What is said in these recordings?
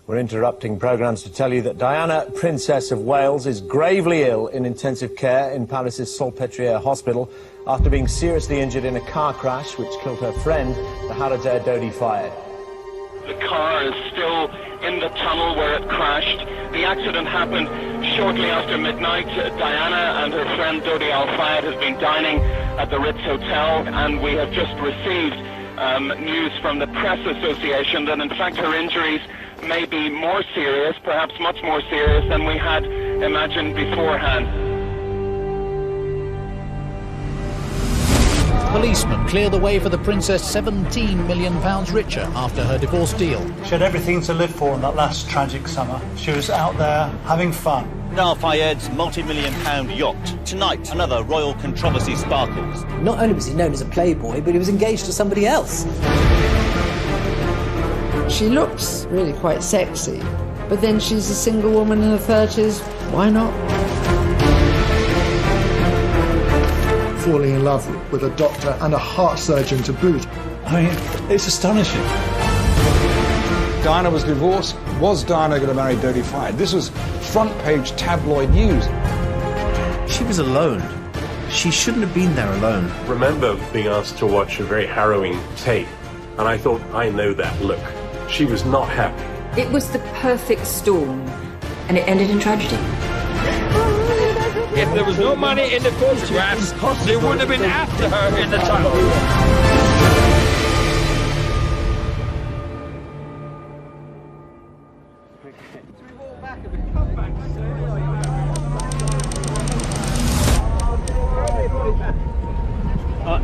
We're interrupting programmes to tell you that Diana, Princess of Wales, is gravely ill in intensive care in Paris's Salpêtrière Hospital after being seriously injured in a car crash which killed her friend, the Harrods Dodi fired. The car is still in the tunnel where it crashed. The accident happened shortly after midnight. Diana and her friend Dodi Al-Fayed has been dining at the Ritz Hotel, and we have just received news from the Press Association that in fact her injuries may be more serious, perhaps much more serious than we had imagined beforehand. Policemen clear the way for the princess £17 million richer after her divorce deal. She had everything to live for in that last tragic summer. She was out there having fun. Al-Fayed's multi-million-pound yacht. Tonight, another royal controversy sparkles. Not only was he known as a playboy, but he was engaged to somebody else. She looks really quite sexy, but then she's a single woman in her 30s. Why not? Falling in love with a doctor and a heart surgeon to boot. I mean, it's astonishing. Diana was divorced. Was Diana going to marry Dodi Fayed? This was front-page tabloid news. She was alone. She shouldn't have been there alone. I remember being asked to watch a very harrowing tape, and I thought, I know that look. She was not happy. It was the perfect storm, and it ended in tragedy. If there was no money in the photographs, they would have been after her in the tunnel.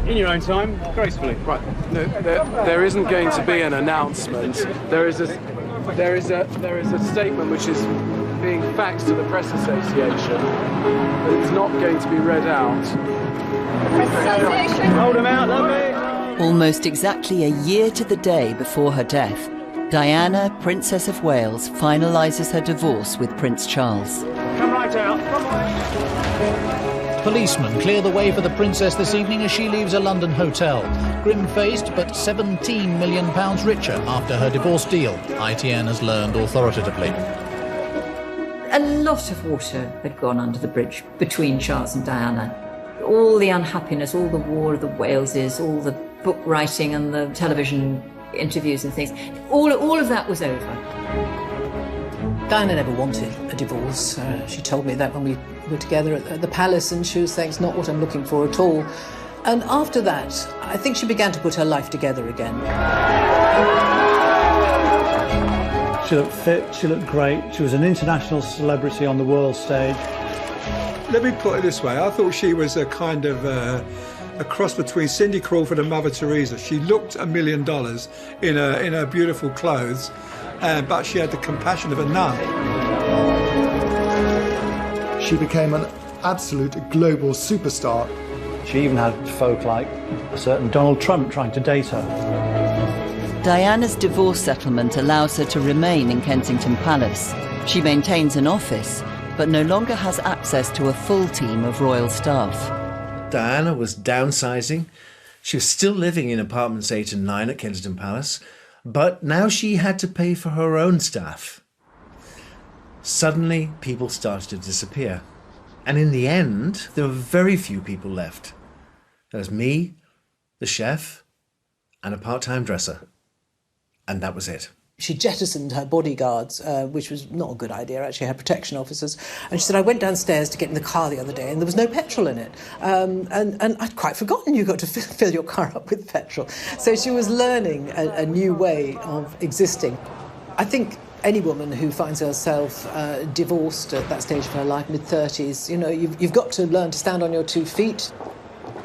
In your own time, gracefully. Right. No, there isn't going to be an announcement. There is a statement which is being faxed to the Press Association. It's not going to be read out. Press Association. Hold them out, lovely. Almost exactly a year to the day before her death, Diana, Princess of Wales, finalises her divorce with Prince Charles. Come right out. Come on. Policemen clear the way for the princess this evening as she leaves a London hotel. Grim-faced but £17 million richer after her divorce deal, ITN has learned authoritatively. A lot of water had gone under the bridge between Charles and Diana. All the unhappiness, all the War of the Waleses, all the book writing and the television interviews and things, all of that was over. Diana never wanted a divorce. She told me that when we were together at the palace, and she was saying, it's not what I'm looking for at all. And after that, I think she began to put her life together again. She looked fit, she looked great, she was an international celebrity on the world stage. Let me put it this way, I thought she was a kind of a cross between Cindy Crawford and Mother Teresa. She looked $1 million in her beautiful clothes, but she had the compassion of a nun. She became an absolute global superstar. She even had folk like a certain Donald Trump trying to date her. Diana's divorce settlement allows her to remain in Kensington Palace. She maintains an office, but no longer has access to a full team of royal staff. Diana was downsizing. She was still living in apartments 8 and 9 at Kensington Palace, but now she had to pay for her own staff. Suddenly, people started to disappear. And in the end, there were very few people left. There was me, the chef, and a part-time dresser. And that was it. She jettisoned her bodyguards, which was not a good idea, actually, her protection officers. And she said, I went downstairs to get in the car the other day and there was no petrol in it. And I'd quite forgotten you got to fill your car up with petrol. So she was learning a new way of existing. I think any woman who finds herself divorced at that stage of her life, mid-30s, you know, you've got to learn to stand on your 2 feet.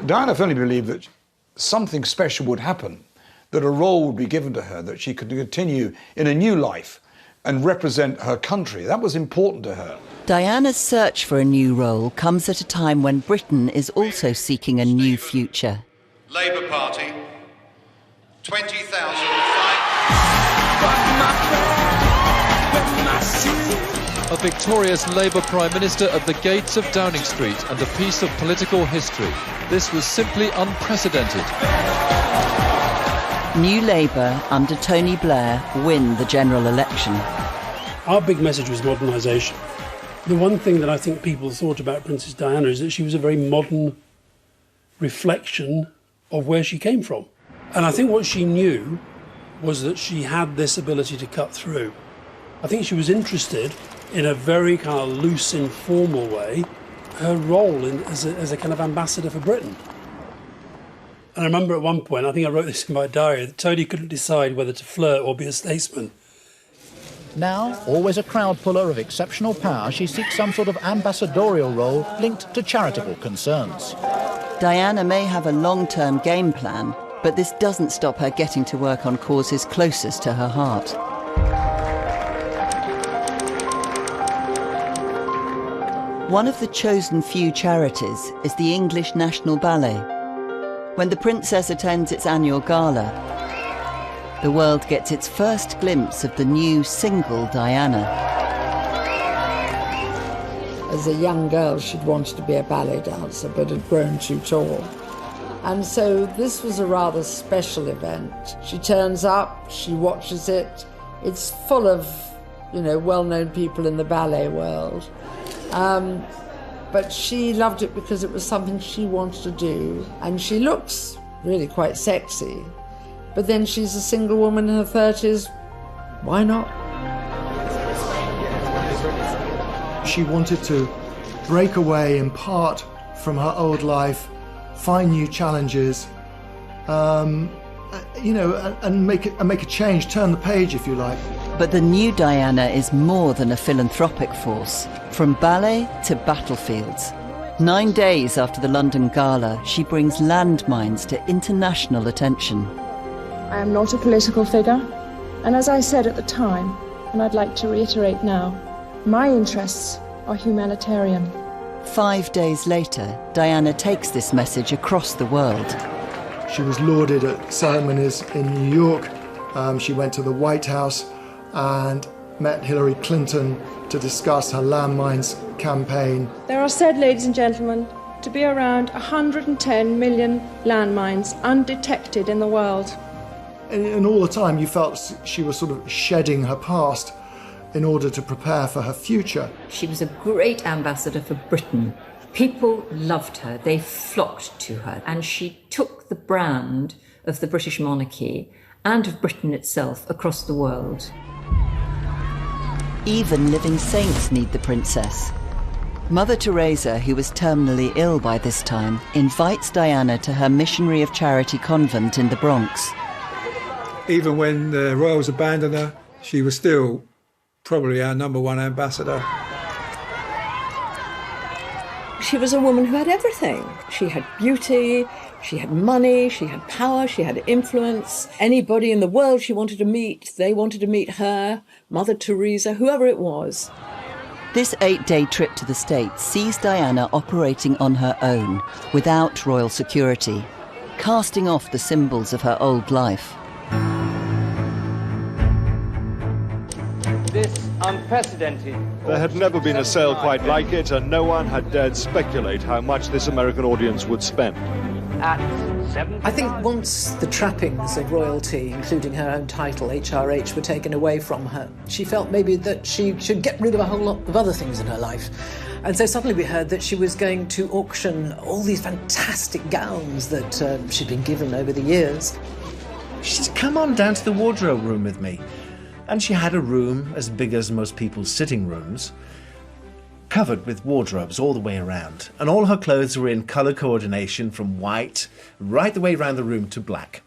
Diana firmly believed that something special would happen, that a role would be given to her, that she could continue in a new life and represent her country. That was important to her. Diana's search for a new role comes at a time when Britain is also seeking a new future. Labour Party, 20,000. A victorious Labour Prime Minister at the gates of Downing Street and a piece of political history. This was simply unprecedented. New Labour, under Tony Blair, win the general election. Our big message was modernisation. The one thing that I think people thought about Princess Diana is that she was a very modern reflection of where she came from. And I think what she knew was that she had this ability to cut through. I think she was interested in a very kind of loose, informal way, her role as a kind of ambassador for Britain. And I remember at one point, I think I wrote this in my diary, that Tony couldn't decide whether to flirt or be a statesman. Now, always a crowd puller of exceptional power, she seeks some sort of ambassadorial role linked to charitable concerns. Diana may have a long-term game plan, but this doesn't stop her getting to work on causes closest to her heart. One of the chosen few charities is the English National Ballet. When the princess attends its annual gala, the world gets its first glimpse of the new single Diana. As a young girl, she'd wanted to be a ballet dancer, but had grown too tall. And so this was a rather special event. She turns up, she watches it. It's full of, well-known people in the ballet world. But she loved it because it was something she wanted to do. And she looks really quite sexy. But then she's a single woman in her 30s. Why not? She wanted to break away in part from her old life, find new challenges, and make a change, turn the page, if you like. But the new Diana is more than a philanthropic force. From ballet to battlefields. 9 days after the London Gala, she brings landmines to international attention. I am not a political figure, and as I said at the time, and I'd like to reiterate now, my interests are humanitarian. 5 days later, Diana takes this message across the world. She was lauded at ceremonies in New York. She went to the White House and met Hillary Clinton to discuss her landmines campaign. There are said, ladies and gentlemen, to be around 110 million landmines undetected in the world. And all the time you felt she was sort of shedding her past in order to prepare for her future. She was a great ambassador for Britain. People loved her, they flocked to her, and she took the brand of the British monarchy and of Britain itself across the world. Even living saints need the princess. Mother Teresa, who was terminally ill by this time, invites Diana to her missionary of charity convent in the Bronx. Even when the royals abandoned her, she was still probably our #1 ambassador. She was a woman who had everything. She had beauty, she had money, she had power, she had influence. Anybody in the world she wanted to meet, they wanted to meet her, Mother Teresa, whoever it was. This 8-day trip to the States sees Diana operating on her own, without royal security, casting off the symbols of her old life. This unprecedented. There had never been a sale quite like it, and no one had dared speculate how much this American audience would spend. At 7. I think once the trappings of royalty, including her own title, HRH, were taken away from her, she felt maybe that she should get rid of a whole lot of other things in her life. And so suddenly we heard that she was going to auction all these fantastic gowns that she'd been given over the years. She said, come on down to the wardrobe room with me. And she had a room as big as most people's sitting rooms, covered with wardrobes all the way around. And all her clothes were in colour coordination from white right the way around the room to black.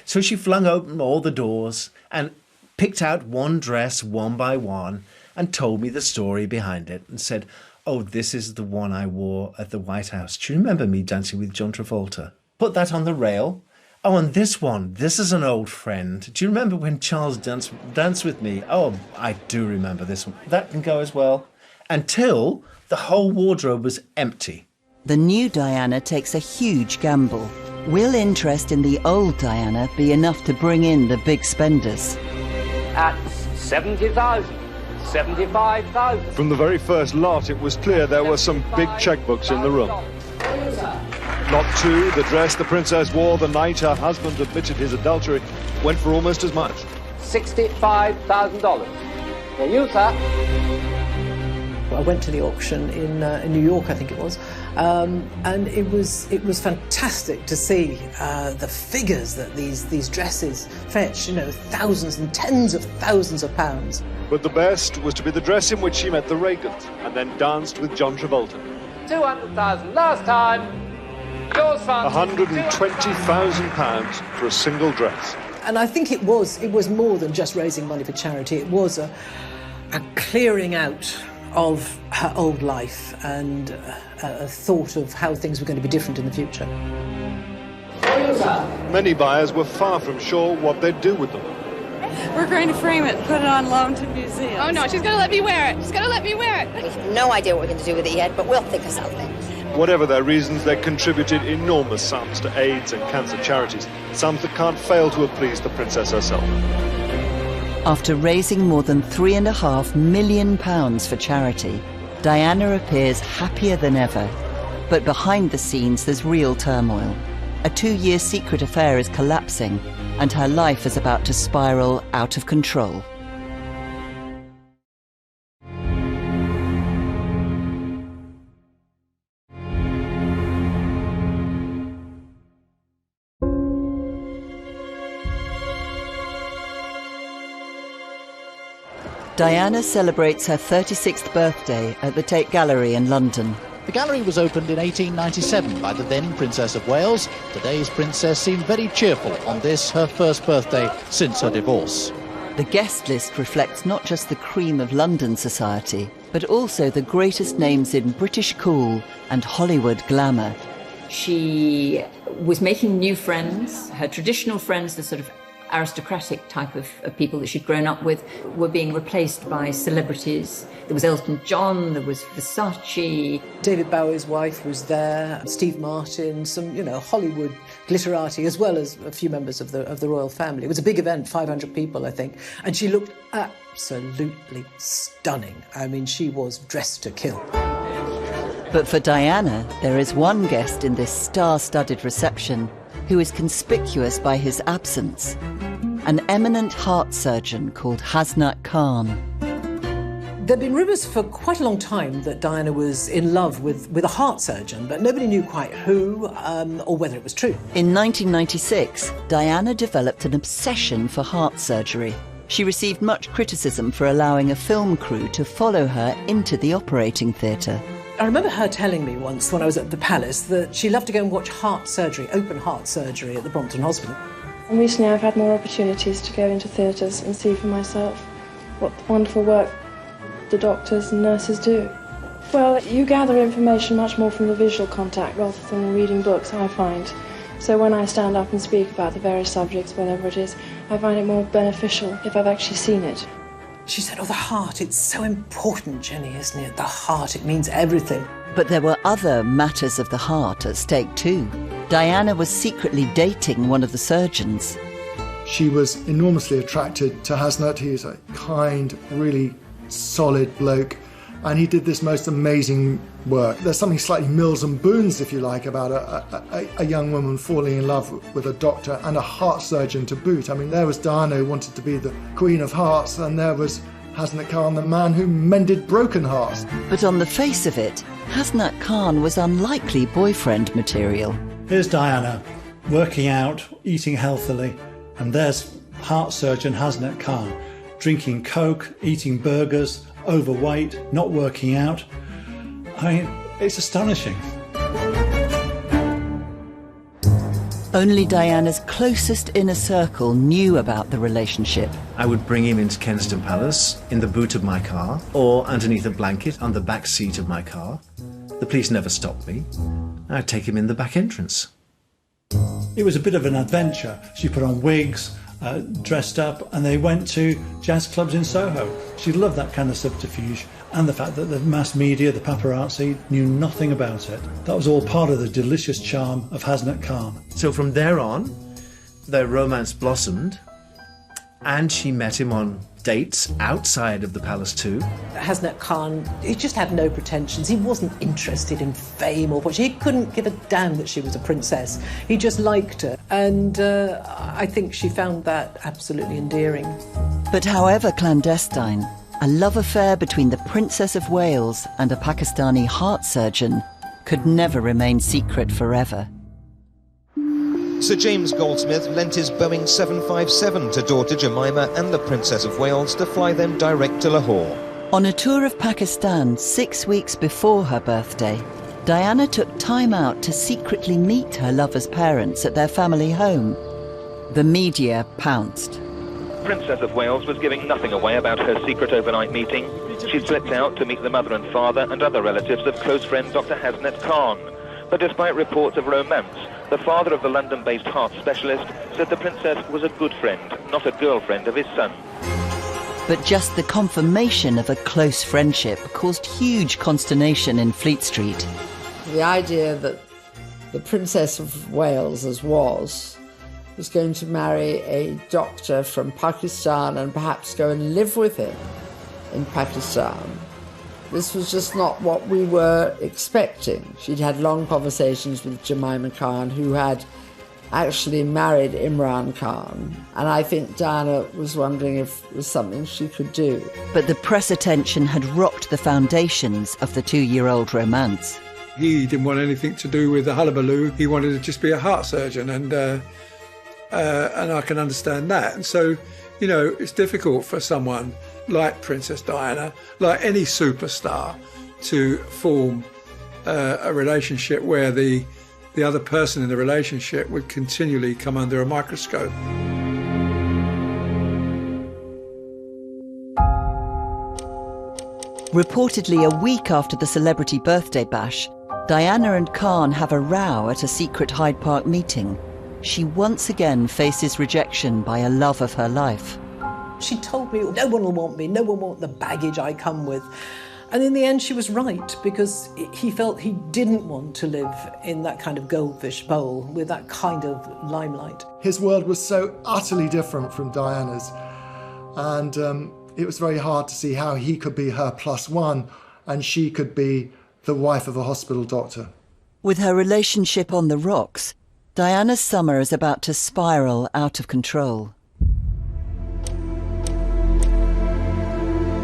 So she flung open all the doors and picked out one dress one by one and told me the story behind it and said, oh, this is the one I wore at the White House. Do you remember me dancing with John Travolta? Put that on the rail. Oh, and this one, this is an old friend. Do you remember when Charles danced with me? Oh, I do remember this one. That can go as well. Until the whole wardrobe was empty. The new Diana takes a huge gamble. Will interest in the old Diana be enough to bring in the big spenders? At 70,000, 75,000. From the very first lot, it was clear there were some big checkbooks in the room. Lot 2, the dress the princess wore the night her husband admitted his adultery, went for almost as much. $65,000. I went to the auction in New York, I think it was, and it was fantastic to see the figures that these dresses fetch. You know, thousands and tens of thousands of pounds. But the best was to be the dress in which she met the Reagans and then danced with John Travolta. 200,000 last time. Yours, fund. £120,000 for a single dress. And I think it was more than just raising money for charity. It was a clearing out of her old life and a thought of how things were going to be different in the future. Many buyers were far from sure what they'd do with them. We're going to frame it and put it on loan to museums. Oh no, she's going to let me wear it. She's going to let me wear it. We have no idea what we're going to do with it yet, but we'll think of something. Whatever their reasons, they contributed enormous sums to AIDS and cancer charities, sums that can't fail to have pleased the princess herself. After raising more than £3.5 million for charity, Diana appears happier than ever. But behind the scenes, there's real turmoil. A 2-year secret affair is collapsing, and her life is about to spiral out of control. Diana celebrates her 36th birthday at the Tate Gallery in London. The gallery was opened in 1897 by the then Princess of Wales. Today's princess seemed very cheerful on this, her first birthday since her divorce. The guest list reflects not just the cream of London society, but also the greatest names in British cool and Hollywood glamour. She was making new friends. Her traditional friends, the sort of aristocratic type of people that she'd grown up with, were being replaced by celebrities. There was Elton John, there was Versace. David Bowie's wife was there, Steve Martin, some, Hollywood glitterati, as well as a few members of the royal family. It was a big event, 500 people, I think. And she looked absolutely stunning. I mean, she was dressed to kill. But for Diana, there is one guest in this star-studded reception who is conspicuous by his absence, an eminent heart surgeon called Hasnat Khan. There have been rumours for quite a long time that Diana was in love with a heart surgeon, but nobody knew quite who or whether it was true. In 1996, Diana developed an obsession for heart surgery. She received much criticism for allowing a film crew to follow her into the operating theatre. I remember her telling me once when I was at the Palace that she loved to go and watch heart surgery, open heart surgery at the Brompton Hospital. And recently I've had more opportunities to go into theatres and see for myself what wonderful work the doctors and nurses do. Well, you gather information much more from the visual contact rather than reading books, I find. So when I stand up and speak about the various subjects, whatever it is, I find it more beneficial if I've actually seen it. She said, the heart, it's so important, Jenny, isn't it? The heart, it means everything. But there were other matters of the heart at stake too. Diana was secretly dating one of the surgeons. She was enormously attracted to Hasnat. He was a kind, really solid bloke, and he did this most amazing work. There's something slightly Mills and Boons, if you like, about a young woman falling in love with a doctor and a heart surgeon to boot. I mean, there was Diana who wanted to be the Queen of Hearts, and there was Hasnat Khan, the man who mended broken hearts. But on the face of it, Hasnat Khan was unlikely boyfriend material. Here's Diana, working out, eating healthily, and there's heart surgeon Hasnat Khan, drinking Coke, eating burgers, overweight, not working out. I mean, it's astonishing. Only Diana's closest inner circle knew about the relationship. I would bring him into Kensington Palace in the boot of my car or underneath a blanket on the back seat of my car. The police never stopped me. I'd take him in the back entrance. It was a bit of an adventure. She put on wigs, dressed up, and they went to jazz clubs in Soho. She loved that kind of subterfuge, and the fact that the mass media, the paparazzi, knew nothing about it. That was all part of the delicious charm of Hasnat Khan. So from there on, their romance blossomed, and she met him on dates outside of the palace too. Hasnat Khan, he just had no pretensions. He wasn't interested in fame or fortune. He couldn't give a damn that she was a princess. He just liked her, and I think she found that absolutely endearing. But however clandestine, A love affair between the Princess of Wales and a Pakistani heart surgeon could never remain secret forever. Sir James Goldsmith lent his Boeing 757 to daughter Jemima and the Princess of Wales to fly them direct to Lahore. On a tour of Pakistan 6 weeks before her birthday, Diana took time out to secretly meet her lover's parents at their family home. The media pounced. Princess of Wales was giving nothing away about her secret overnight meeting. She slipped out to meet the mother and father and other relatives of close friend Dr. Hasnet Khan. But despite reports of romance, the father of the London-based heart specialist said the princess was a good friend, not a girlfriend of his son. But just the confirmation of a close friendship caused huge consternation in Fleet Street. The idea that the Princess of Wales, as was going to marry a doctor from Pakistan and perhaps go and live with him in Pakistan. This was just not what we were expecting. She'd had long conversations with Jemima Khan, who had actually married Imran Khan, and I think Diana was wondering if it was something she could do. But the press attention had rocked the foundations of the 2-year-old romance. He didn't want anything to do with the hullabaloo. He wanted to just be a heart surgeon, and I can understand that. And so, you know, it's difficult for someone like Princess Diana, like any superstar, to form a relationship where the other person in the relationship would continually come under a microscope. Reportedly a week after the celebrity birthday bash, Diana and Khan have a row at a secret Hyde Park meeting. She once again faces rejection by a love of her life. She told me, no one will want me, no one will want the baggage I come with. And in the end, she was right, because he felt he didn't want to live in that kind of goldfish bowl with that kind of limelight. His world was so utterly different from Diana's, and it was very hard to see how he could be her plus one and she could be the wife of a hospital doctor. With her relationship on the rocks, Diana's summer is about to spiral out of control.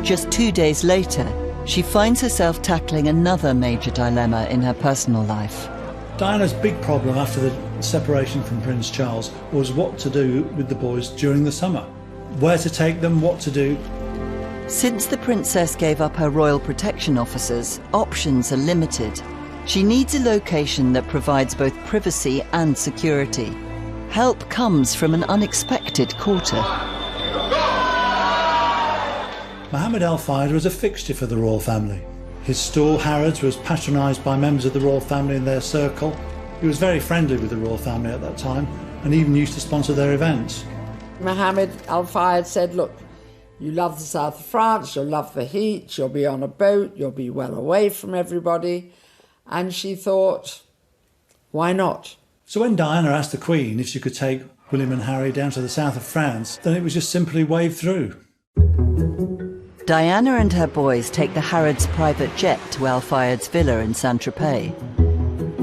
Just 2 days later, she finds herself tackling another major dilemma in her personal life. Diana's big problem after the separation from Prince Charles was what to do with the boys during the summer. Where to take them, what to do. Since the princess gave up her royal protection officers, options are limited. She needs a location that provides both privacy and security. Help comes from an unexpected quarter. Mohammed Al Fayed was a fixture for the royal family. His stall, Harrods, was patronised by members of the royal family in their circle. He was very friendly with the royal family at that time and even used to sponsor their events. Mohammed Al Fayed said, look, you love the south of France, you'll love the heat, you'll be on a boat, you'll be well away from everybody. And she thought, why not? So when Diana asked the Queen if she could take William and Harry down to the south of France, then it was just simply waved through. Diana and her boys take the Harrods' private jet to Al Fayed's villa in Saint-Tropez.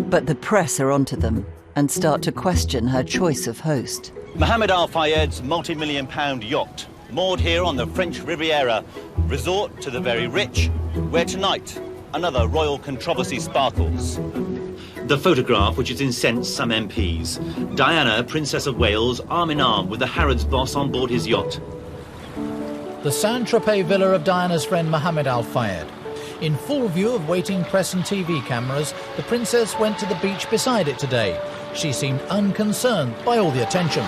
But the press are onto them and start to question her choice of host. Mohammed Al Fayed's multi-million-pound yacht, moored here on the French Riviera, resort to the very rich, where tonight another royal controversy sparkles. The photograph which has incensed some MPs. Diana, Princess of Wales, arm in arm with the Harrods boss on board his yacht. The Saint-Tropez villa of Diana's friend Mohammed Al Fayed. In full view of waiting press and TV cameras, the princess went to the beach beside it today. She seemed unconcerned by all the attention.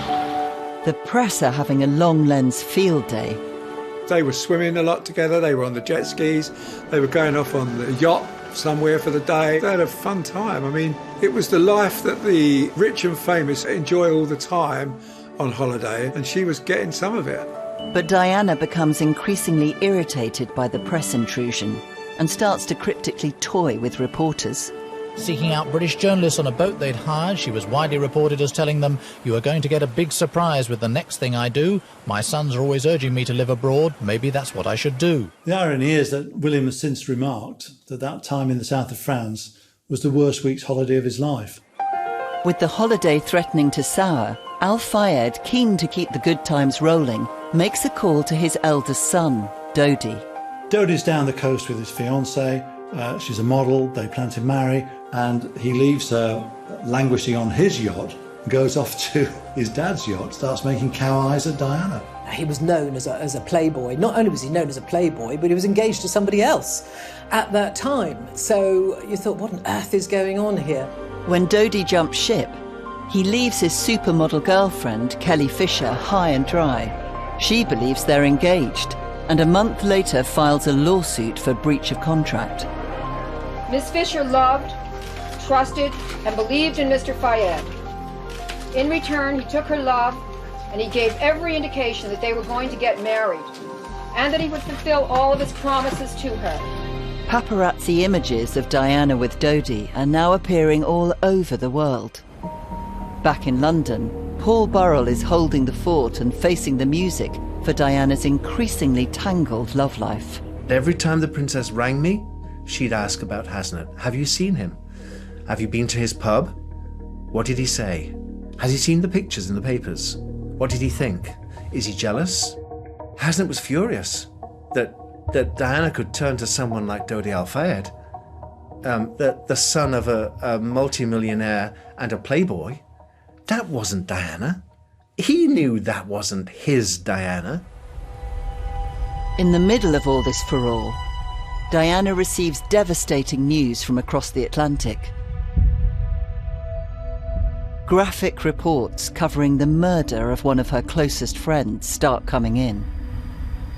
The press are having a long lens field day. They were swimming a lot together, they were on the jet skis, they were going off on the yacht somewhere for the day. They had a fun time. I mean, it was the life that the rich and famous enjoy all the time on holiday, and she was getting some of it. But Diana becomes increasingly irritated by the press intrusion and starts to cryptically toy with reporters. Seeking out British journalists on a boat they'd hired, she was widely reported as telling them, "You are going to get a big surprise with the next thing I do. My sons are always urging me to live abroad. Maybe that's what I should do." The irony is that William has since remarked that that time in the south of France was the worst week's holiday of his life. With the holiday threatening to sour, Al Fayed, keen to keep the good times rolling, makes a call to his eldest son, Dodi. Dodi's down the coast with his fiancée. She's a model, they plan to marry, and he leaves her languishing on his yacht, goes off to his dad's yacht, starts making cow eyes at Diana. He was known as a playboy. Not only was he known as a playboy, but he was engaged to somebody else at that time. So you thought, what on earth is going on here? When Dodi jumps ship, he leaves his supermodel girlfriend, Kelly Fisher, high and dry. She believes they're engaged, and a month later files a lawsuit for breach of contract. Miss Fisher loved, trusted, and believed in Mr. Fayed. In return, he took her love, and he gave every indication that they were going to get married, and that he would fulfill all of his promises to her. Paparazzi images of Diana with Dodi are now appearing all over the world. Back in London, Paul Burrell is holding the fort and facing the music for Diana's increasingly tangled love life. Every time the princess rang me, she'd ask about Hasnet. Have you seen him? Have you been to his pub? What did he say? Has he seen the pictures in the papers? What did he think? Is he jealous? Hasnet was furious that Diana could turn to someone like Dodi Al-Fayed, the son of a multimillionaire and a playboy. That wasn't Diana. He knew that wasn't his Diana. In the middle of all this furore, Diana receives devastating news from across the Atlantic. Graphic reports covering the murder of one of her closest friends start coming in.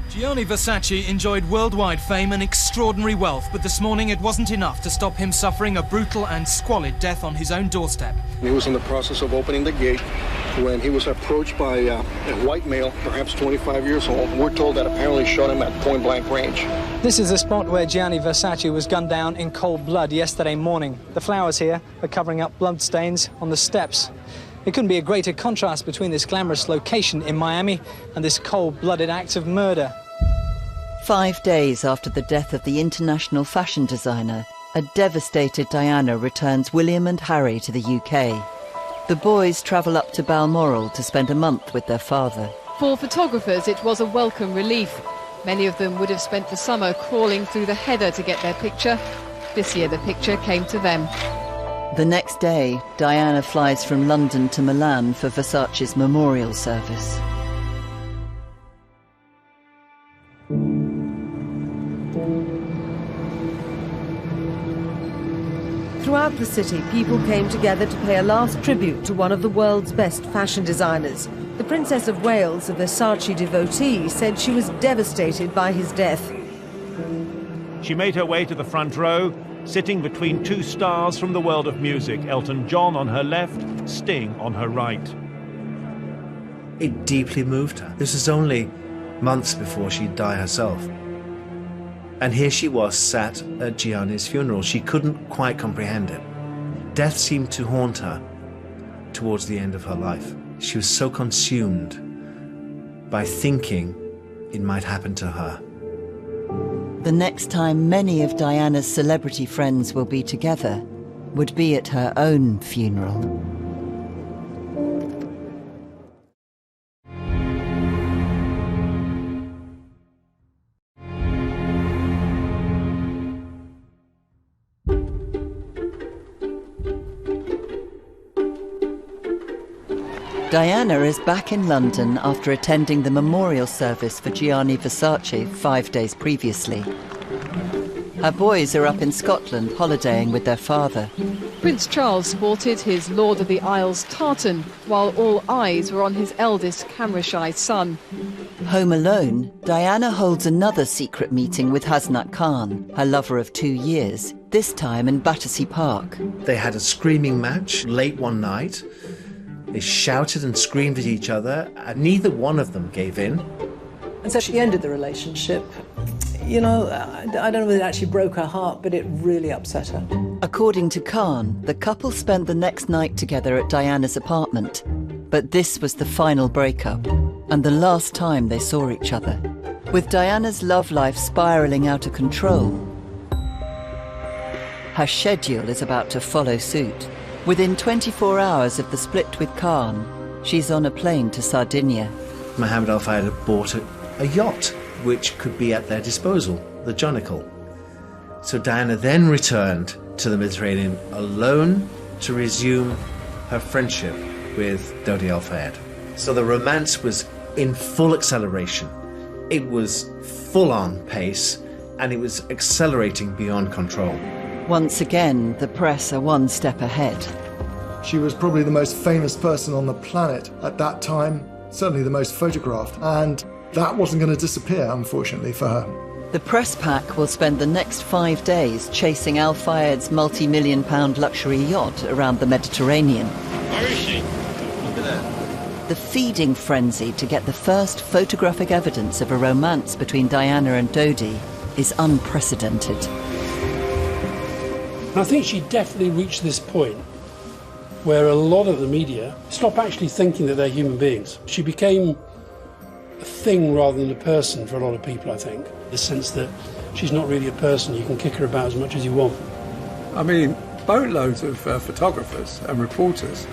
Gianni Versace enjoyed worldwide fame and extraordinary wealth, but this morning it wasn't enough to stop him suffering a brutal and squalid death on his own doorstep. He was in the process of opening the gate when he was approached by a white male, perhaps 25 years old. We're told that apparently shot him at point-blank range. This is the spot where Gianni Versace was gunned down in cold blood yesterday morning. The flowers here are covering up blood stains on the steps. It couldn't be a greater contrast between this glamorous location in Miami and this cold-blooded act of murder. 5 days after the death of the international fashion designer, a devastated Diana returns William and Harry to the UK. The boys travel up to Balmoral to spend a month with their father. For photographers, it was a welcome relief. Many of them would have spent the summer crawling through the heather to get their picture. This year the picture came to them. The next day, Diana flies from London to Milan for Versace's memorial service. Throughout the city, people came together to pay a last tribute to one of the world's best fashion designers. The Princess of Wales, a Versace devotee, said she was devastated by his death. She made her way to the front row, sitting between two stars from the world of music, Elton John on her left, Sting on her right. It deeply moved her. This is only months before she'd die herself. And here she was, sat at Gianni's funeral. She couldn't quite comprehend it. Death seemed to haunt her towards the end of her life. She was so consumed by thinking it might happen to her. The next time many of Diana's celebrity friends will be together would be at her own funeral. Diana is back in London after attending the memorial service for Gianni Versace 5 days previously. Her boys are up in Scotland holidaying with their father. Prince Charles sported his Lord of the Isles tartan, while all eyes were on his eldest camera-shy son. Home alone, Diana holds another secret meeting with Hasnet Khan, her lover of 2 years, this time in Battersea Park. They had a screaming match late one night. They shouted and screamed at each other, and neither one of them gave in. And so she ended the relationship. You know, I don't know whether it actually broke her heart, but it really upset her. According to Khan, the couple spent the next night together at Diana's apartment. But this was the final breakup, and the last time they saw each other. With Diana's love life spiralling out of control, her schedule is about to follow suit. Within 24 hours of the split with Khan, she's on a plane to Sardinia. Mohammed Al-Fayed had bought a yacht, which could be at their disposal. the Jonicle. So Diana then returned to the Mediterranean alone to resume her friendship with Dodi Al-Fayed. So the romance was in full acceleration. It was full-on pace, and it was accelerating beyond control. Once again, the press are one step ahead. She was probably the most famous person on the planet at that time, certainly the most photographed, and that wasn't going to disappear, unfortunately, for her. The press pack will spend the next 5 days chasing Al-Fayed's multi-million-pound luxury yacht around the Mediterranean. Where is she? Look at that. The feeding frenzy to get the first photographic evidence of a romance between Diana and Dodi is unprecedented. I think she definitely reached this point where a lot of the media stop actually thinking that they're human beings. She became a thing rather than a person for a lot of people, I think. The sense that she's not really a person, you can kick her about as much as you want. I mean, boatloads of photographers and reporters.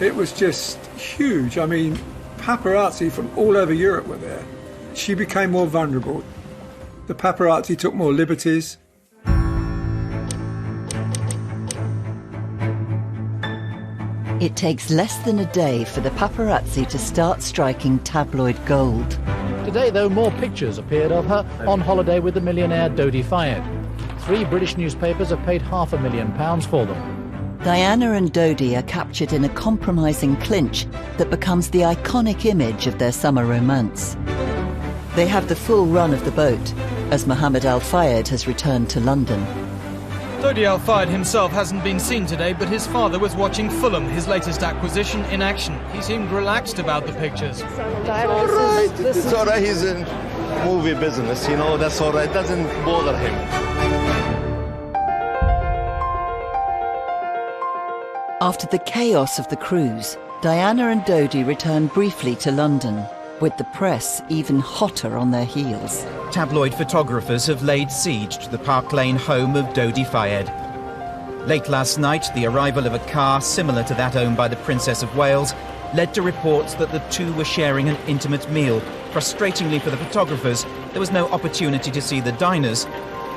It was just huge. I mean, paparazzi from all over Europe were there. She became more vulnerable. The paparazzi took more liberties. It takes less than a day for the paparazzi to start striking tabloid gold. Today, though, more pictures appeared of her on holiday with the millionaire Dodi Fayed. 3 British newspapers have paid £500,000 for them. Diana and Dodi are captured in a compromising clinch that becomes the iconic image of their summer romance. They have the full run of the boat, as Mohammed Al-Fayed has returned to London. Dodi Al-Fayed himself hasn't been seen today, but his father was watching Fulham, his latest acquisition, in action. He seemed relaxed about the pictures. It's all right. He's in movie business, you know, that's all right. It doesn't bother him. After the chaos of the cruise, Diana and Dodi return briefly to London, with the press even hotter on their heels. Tabloid photographers have laid siege to the Park Lane home of Dodi Fayed. Late last night, the arrival of a car similar to that owned by the Princess of Wales led to reports that the two were sharing an intimate meal. Frustratingly for the photographers, there was no opportunity to see the diners,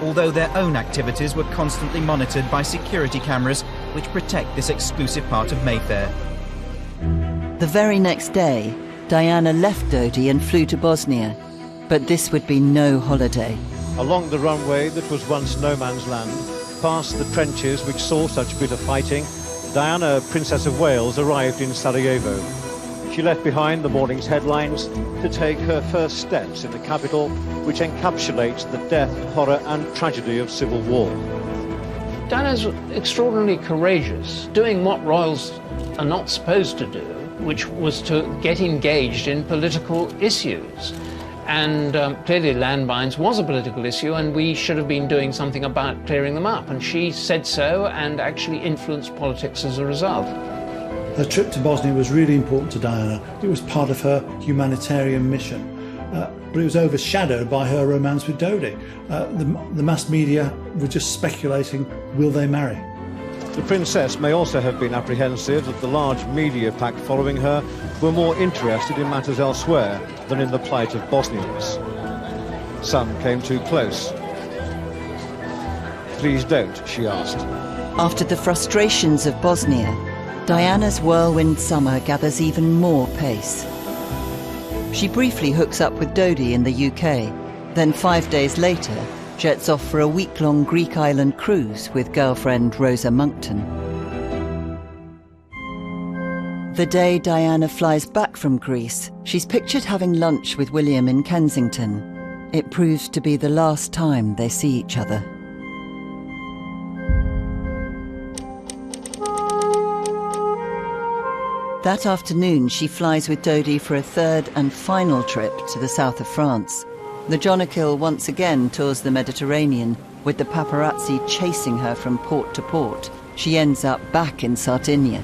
although their own activities were constantly monitored by security cameras which protect this exclusive part of Mayfair. The very next day, Diana left Dodi and flew to Bosnia, but this would be no holiday. Along the runway that was once no man's land, past the trenches which saw such bitter fighting, Diana, Princess of Wales, arrived in Sarajevo. She left behind the morning's headlines to take her first steps in the capital, which encapsulates the death, horror and tragedy of civil war. Diana's extraordinarily courageous, doing what royals are not supposed to do, which was to get engaged in political issues. And clearly landmines was a political issue, and we should have been doing something about clearing them up. And she said so and actually influenced politics as a result. Her trip to Bosnia was really important to Diana. It was part of her humanitarian mission. But it was overshadowed by her romance with Dodi. The mass media were just speculating, will they marry? The princess may also have been apprehensive that the large media pack following her were more interested in matters elsewhere than in the plight of Bosnians. Some came too close. Please don't, she asked. After the frustrations of Bosnia, Diana's whirlwind summer gathers even more pace. She briefly hooks up with Dodi in the UK, then 5 days later jets off for a week-long Greek island cruise with girlfriend Rosa Monckton. The day Diana flies back from Greece, she's pictured having lunch with William in Kensington. It proves to be the last time they see each other. That afternoon, she flies with Dodi for a third and final trip to the south of France. The Jonicle once again tours the Mediterranean, with the paparazzi chasing her from port to port. She ends up back in Sardinia.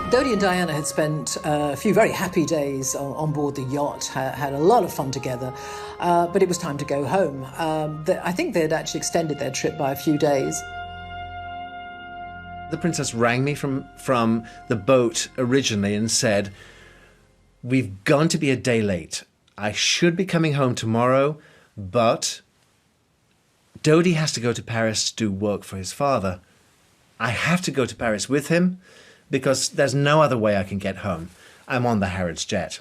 Dodi and Diana had spent a few very happy days on board the yacht, had a lot of fun together, but it was time to go home. I think they had actually extended their trip by a few days. The princess rang me from the boat originally and said, "We've gone to be a day late. I should be coming home tomorrow, But Dodi has to go to Paris to do work for his father. I have to go to Paris with him because there's no other way I can get home. I'm on the Harrods jet.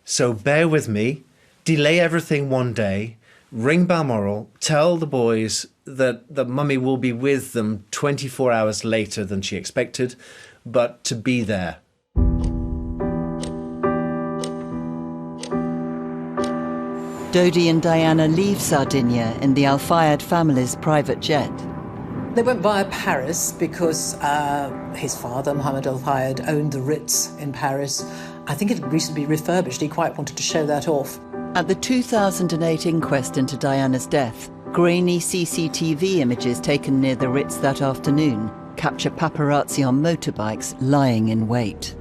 So bear with me, delay everything one day, ring Balmoral, tell the boys that the mummy will be with them 24 hours later than she expected, but to be there. Dodi and Diana leave Sardinia in the Al Fayed family's private jet. They went via Paris because his father, Mohammed Al Fayed, owned the Ritz in Paris. I think it had recently been refurbished. He quite wanted to show that off. At the 2008 inquest into Diana's death, grainy CCTV images taken near the Ritz that afternoon capture paparazzi on motorbikes lying in wait.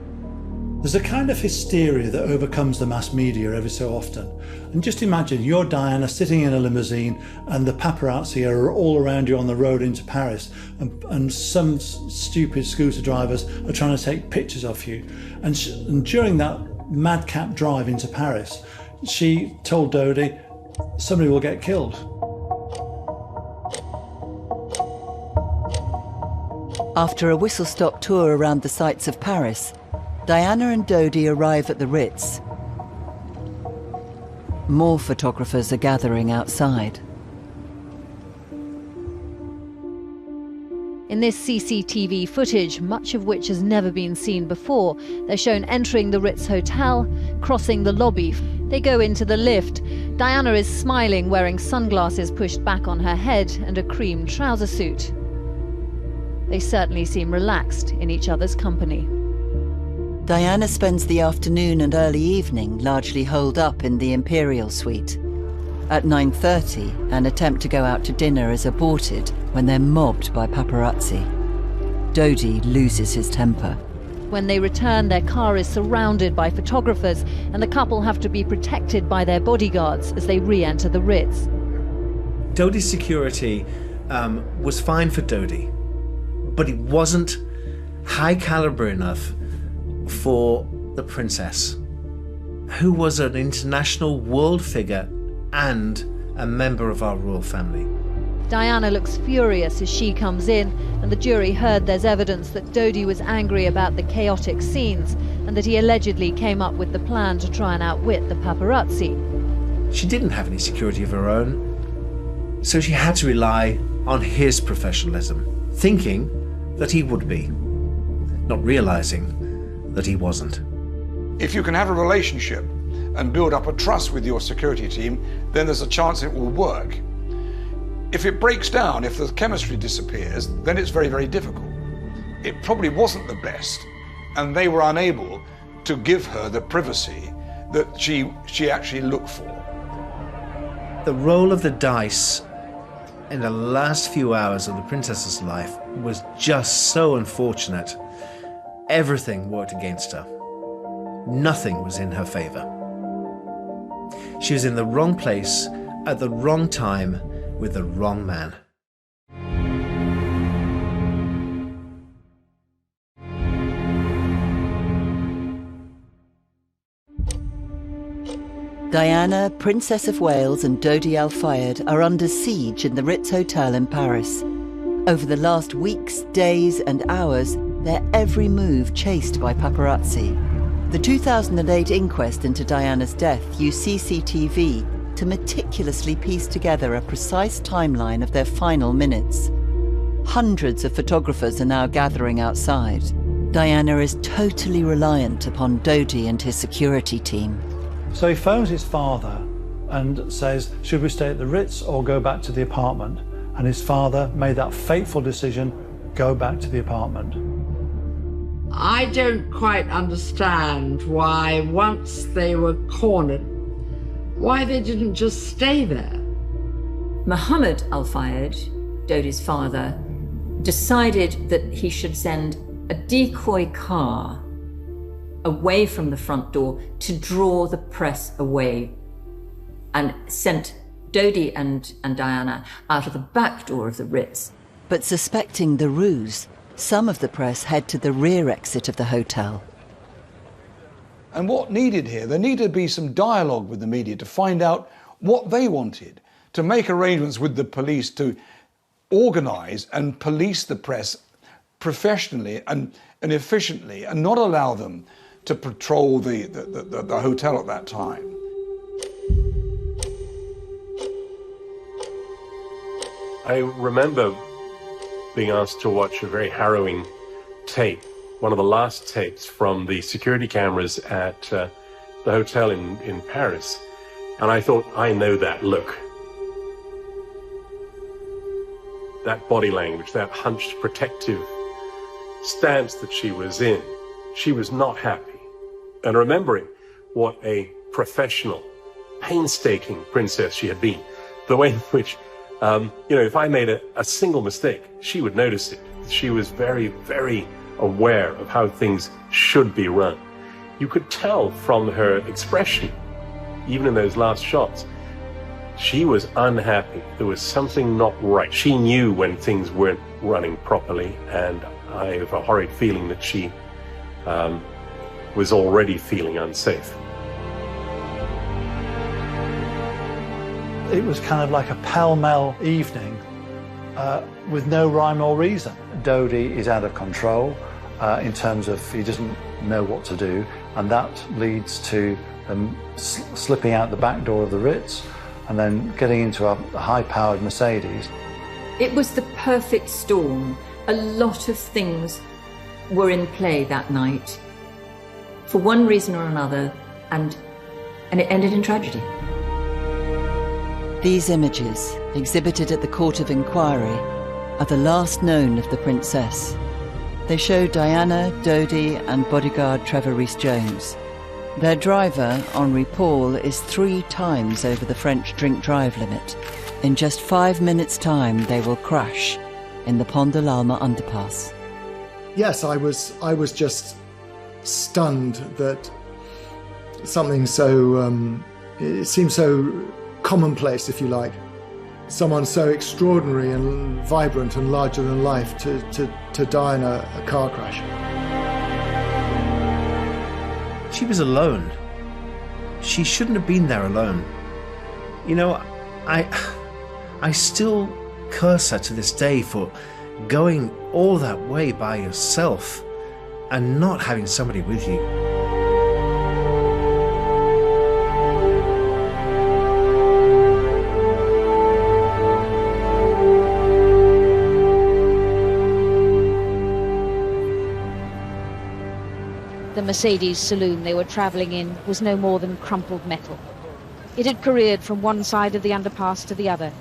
There's a kind of hysteria that overcomes the mass media every so often. And just imagine you're Diana sitting in a limousine and the paparazzi are all around you on the road into Paris, and some stupid scooter drivers are trying to take pictures of you. And during that madcap drive into Paris, she told Dodi, somebody will get killed. After a whistle-stop tour around the sights of Paris, Diana and Dodi arrive at the Ritz. More photographers are gathering outside. In this CCTV footage, much of which has never been seen before, they're shown entering the Ritz Hotel, crossing the lobby. They go into the lift. Diana is smiling, wearing sunglasses pushed back on her head and a cream trouser suit. They certainly seem relaxed in each other's company. Diana spends the afternoon and early evening largely holed up in the Imperial Suite. At 9:30, an attempt to go out to dinner is aborted when they're mobbed by paparazzi. Dodi loses his temper. When they return, their car is surrounded by photographers, and the couple have to be protected by their bodyguards as they re-enter the Ritz. Dodi's security was fine for Dodi, but it wasn't high caliber enough for the princess, who was an international world figure and a member of our royal family. Diana looks furious as she comes in, and the jury heard there's evidence that Dodi was angry about the chaotic scenes and that he allegedly came up with the plan to try and outwit the paparazzi. She didn't have any security of her own, so she had to rely on his professionalism, thinking that he would be, not realizing that he wasn't. If you can have a relationship and build up a trust with your security team, then there's a chance it will work. If it breaks down, if the chemistry disappears, then it's very, very difficult. It probably wasn't the best, and they were unable to give her the privacy that she actually looked for. The roll of the dice in the last few hours of the princess's life was just so unfortunate. Everything worked against her. Nothing was in her favor. She was in the wrong place at the wrong time with the wrong man. Diana, Princess of Wales and Dodi Al Fayed are under siege in the Ritz Hotel in Paris. Over the last weeks, days and hours, their every move chased by paparazzi. The 2008 inquest into Diana's death used CCTV to meticulously piece together a precise timeline of their final minutes. Hundreds of photographers are now gathering outside. Diana is totally reliant upon Dodi and his security team. So he phones his father and says, should we stay at the Ritz or go back to the apartment? And his father made that fateful decision, go back to the apartment. I don't quite understand why, once they were cornered, why they didn't just stay there. Mohammed Al Fayed, Dodi's father, decided that he should send a decoy car away from the front door to draw the press away, and sent Dodi and Diana out of the back door of the Ritz. But suspecting the ruse, some of the press head to the rear exit of the hotel. And what needed here, there needed to be some dialogue with the media to find out what they wanted, to make arrangements with the police to organise and police the press professionally and efficiently, and not allow them to patrol the hotel at that time. I remember being asked to watch a very harrowing tape, one of the last tapes from the security cameras at the hotel in Paris. And I thought, I know that look. That body language, that hunched protective stance that she was in. She was not happy. And remembering what a professional, painstaking princess she had been, the way in which, if I made a single mistake, she would notice it. She was very, very aware of how things should be run. You could tell from her expression, even in those last shots, she was unhappy. There was something not right. She knew when things weren't running properly, and I have a horrid feeling that she was already feeling unsafe. It was kind of like a pell-mell evening with no rhyme or reason. Dodi is out of control in terms of he doesn't know what to do, and that leads to them slipping out the back door of the Ritz and then getting into a high-powered Mercedes. It was the perfect storm. A lot of things were in play that night for one reason or another, and it ended in tragedy. These images, exhibited at the Court of Inquiry, are the last known of the princess. They show Diana, Dodi and bodyguard Trevor Rhys-Jones. Their driver, Henri Paul, is 3 times over the French drink-drive limit. In just 5 minutes' time, they will crash in the Pont de l'Alma underpass. Yes, I was just stunned that something so, it seems so commonplace, if you like. Someone so extraordinary and vibrant and larger than life to die in a car crash. She was alone. She shouldn't have been there alone. You know, I still curse her to this day for going all that way by yourself and not having somebody with you. The Mercedes saloon they were travelling in was no more than crumpled metal. It had careered from one side of the underpass to the other.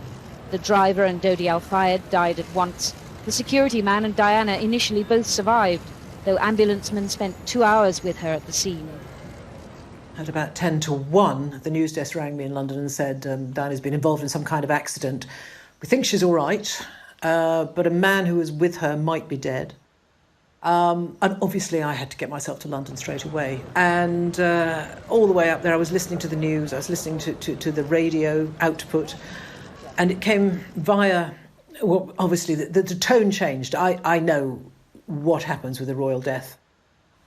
The driver and Dodi Al-Fayed died at once. The security man and Diana initially both survived, though ambulancemen spent 2 hours with her at the scene. At about 10 to 1, the news desk rang me in London and said Diana's been involved in some kind of accident. We think she's all right, but a man who was with her might be dead. And obviously I had to get myself to London straight away. And all the way up there I was listening to the news, I was listening to the radio output, and it came via, well, obviously the tone changed. I know what happens with a royal death.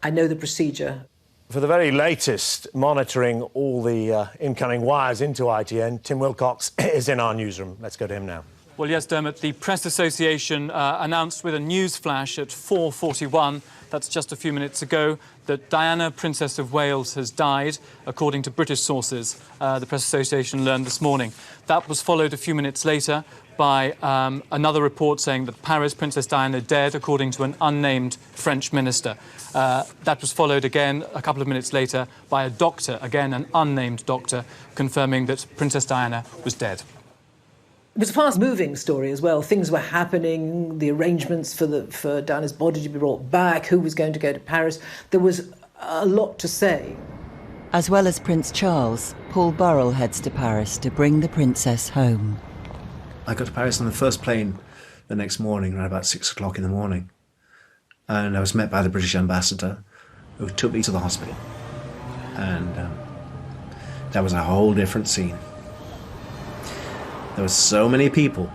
I know the procedure. For the very latest, monitoring all the incoming wires into ITN, Tim Wilcox is in our newsroom. Let's go to him now. Well, yes, Dermot, the Press Association announced with a news flash at 4:41, that's just a few minutes ago, that Diana, Princess of Wales, has died, according to British sources. The Press Association learned this morning. That was followed a few minutes later by another report saying that Paris, Princess Diana dead, according to an unnamed French minister. That was followed again a couple of minutes later by a doctor, again an unnamed doctor, confirming that Princess Diana was dead. It was a fast-moving story as well. Things were happening, the arrangements for Diana's body to be brought back, who was going to go to Paris. There was a lot to say. As well as Prince Charles, Paul Burrell heads to Paris to bring the princess home. I got to Paris on the first plane the next morning, around about 6 o'clock in the morning. And I was met by the British ambassador, who took me to the hospital. And that was a whole different scene. There were so many people.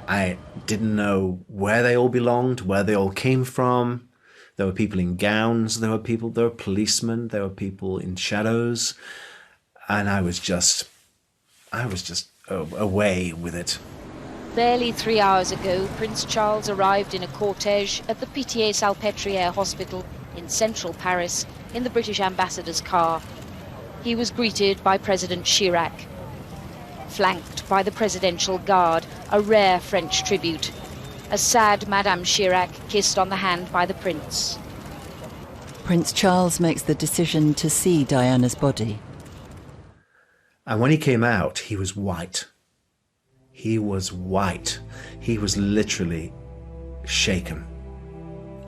I didn't know where they all belonged, where they all came from. There were people in gowns, there were policemen, there were people in shadows. And I was I was just away with it. Barely 3 hours ago, Prince Charles arrived in a cortege at the Pitié-Salpêtrière Hospital in central Paris in the British ambassador's car. He was greeted by President Chirac, flanked by the Presidential Guard, a rare French tribute. A sad Madame Chirac kissed on the hand by the Prince. Prince Charles makes the decision to see Diana's body. And when he came out, he was white. He was white. He was literally shaken.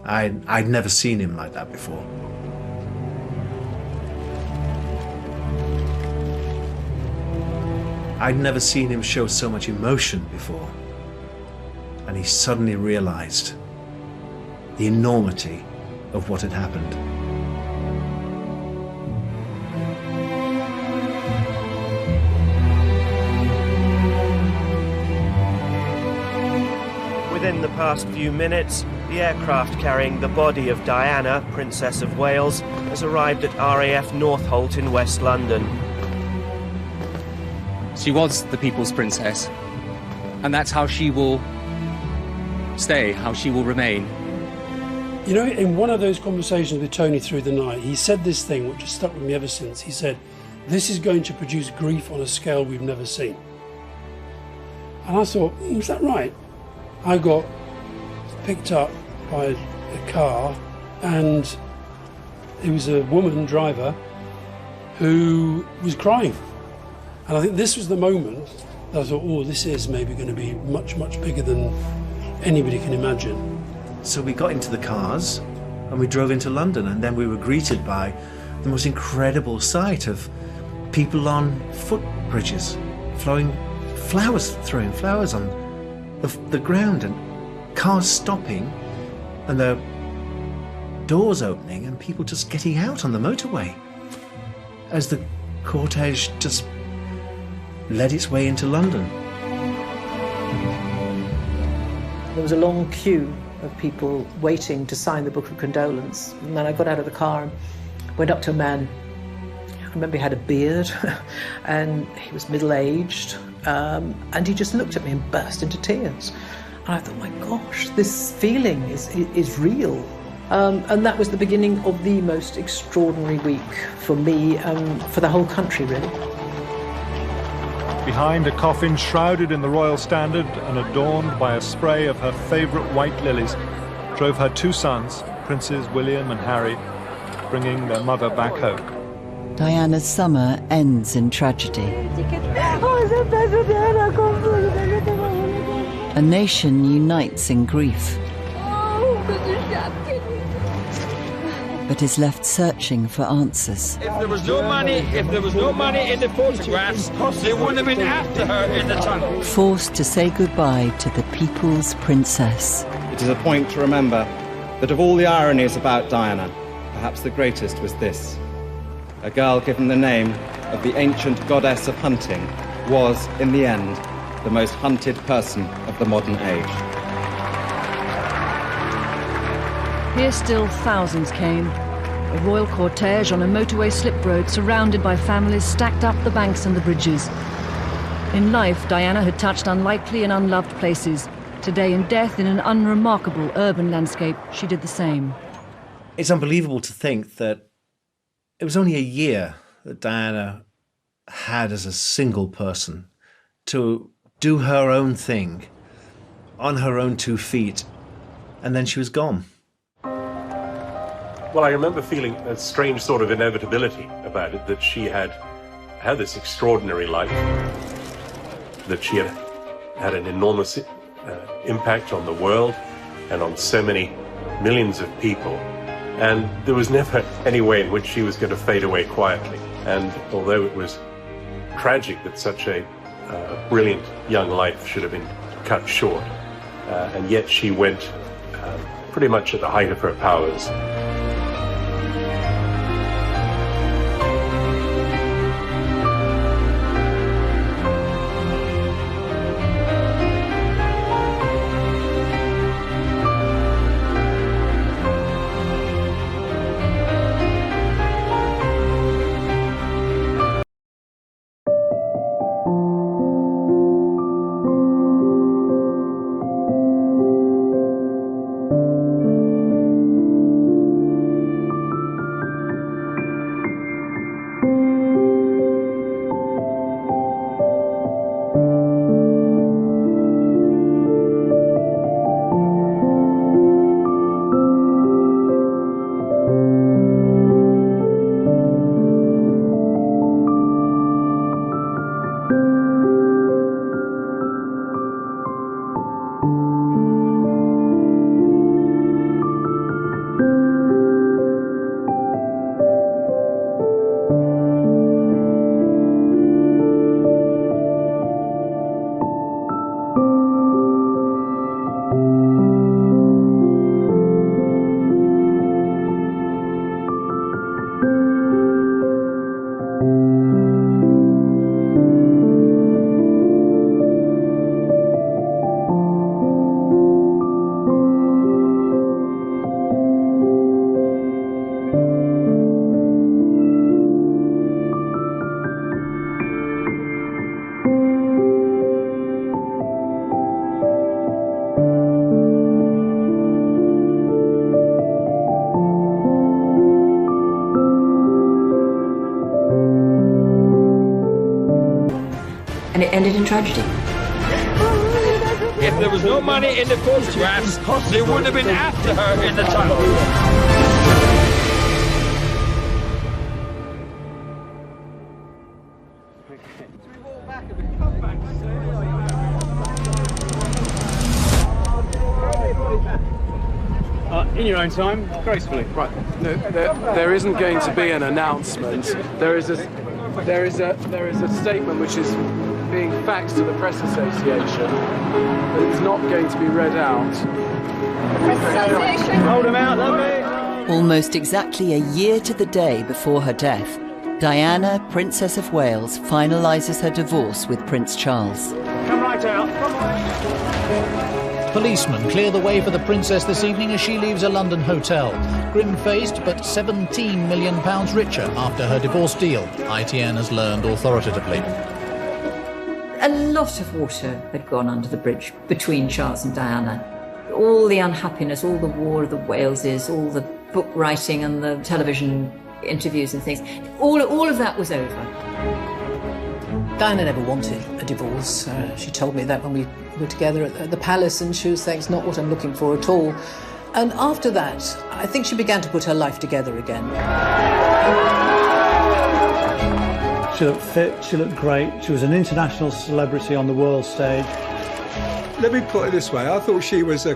I'd never seen him like that before. I'd never seen him show so much emotion before. And he suddenly realized the enormity of what had happened. Within the past few minutes, the aircraft carrying the body of Diana, Princess of Wales, has arrived at RAF Northolt in West London. She was the people's princess, and that's how she will stay, how she will remain. You know, in one of those conversations with Tony through the night, he said this thing which has stuck with me ever since. He said, "This is going to produce grief on a scale we've never seen." And I thought, is that right? I got picked up by a car, and it was a woman driver who was crying. And I think this was the moment that I thought, oh, this is maybe going to be much, much bigger than anybody can imagine. So we got into the cars and we drove into London, and then we were greeted by the most incredible sight of people on footbridges, throwing flowers on the ground, and cars stopping and the doors opening and people just getting out on the motorway as the cortege just led its way into London. There was a long queue of people waiting to sign the book of condolence, and then I got out of the car and went up to a man. I remember he had a beard and he was middle-aged, and he just looked at me and burst into tears. And I thought, my gosh, this feeling is real. And that was the beginning of the most extraordinary week for me and for the whole country, really. Behind a coffin shrouded in the royal standard and adorned by a spray of her favourite white lilies, drove her two sons, Princes William and Harry, bringing their mother back home. Diana's summer ends in tragedy. A nation unites in grief, but is left searching for answers. If there was no money in the photographs, they wouldn't have been after her in the tunnel. Forced to say goodbye to the people's princess. It is a point to remember that of all the ironies about Diana, perhaps the greatest was this. A girl given the name of the ancient goddess of hunting was, in the end, the most hunted person of the modern age. Here still thousands came. A royal cortege on a motorway slip road surrounded by families stacked up the banks and the bridges. In life, Diana had touched unlikely and unloved places. Today in death, in an unremarkable urban landscape, she did the same. It's unbelievable to think that it was only a year that Diana had as a single person to do her own thing on her own 2 feet, and then she was gone. Well, I remember feeling a strange sort of inevitability about it, that she had had this extraordinary life, that she had had an enormous impact on the world and on so many millions of people. And there was never any way in which she was going to fade away quietly. And although it was tragic that such a brilliant young life should have been cut short, and yet she went pretty much at the height of her powers. And it ended in tragedy. If there was no money in the photographs, they wouldn't have been after her in the tunnel. In your own time, gracefully. Right. No, there isn't going to be an announcement. There is a statement which is being faxed to the Press Association. It's not going to be read out. Press Association. Hold them out, lovely. Almost exactly a year to the day before her death, Diana, Princess of Wales, finalises her divorce with Prince Charles. Come right out. Policemen clear the way for the Princess this evening as she leaves a London hotel. Grim-faced, but £17 million richer after her divorce deal, ITN has learned authoritatively. A lot of water had gone under the bridge between Charles and Diana. All the unhappiness, all the War of the Waleses, all the book writing and the television interviews and things, all of that was over. Diana never wanted a divorce. She told me that when we were together at the palace, and she was saying, it's not what I'm looking for at all. And after that, I think she began to put her life together again. She looked fit, she looked great, she was an international celebrity on the world stage. Let me put it this way, I thought she was a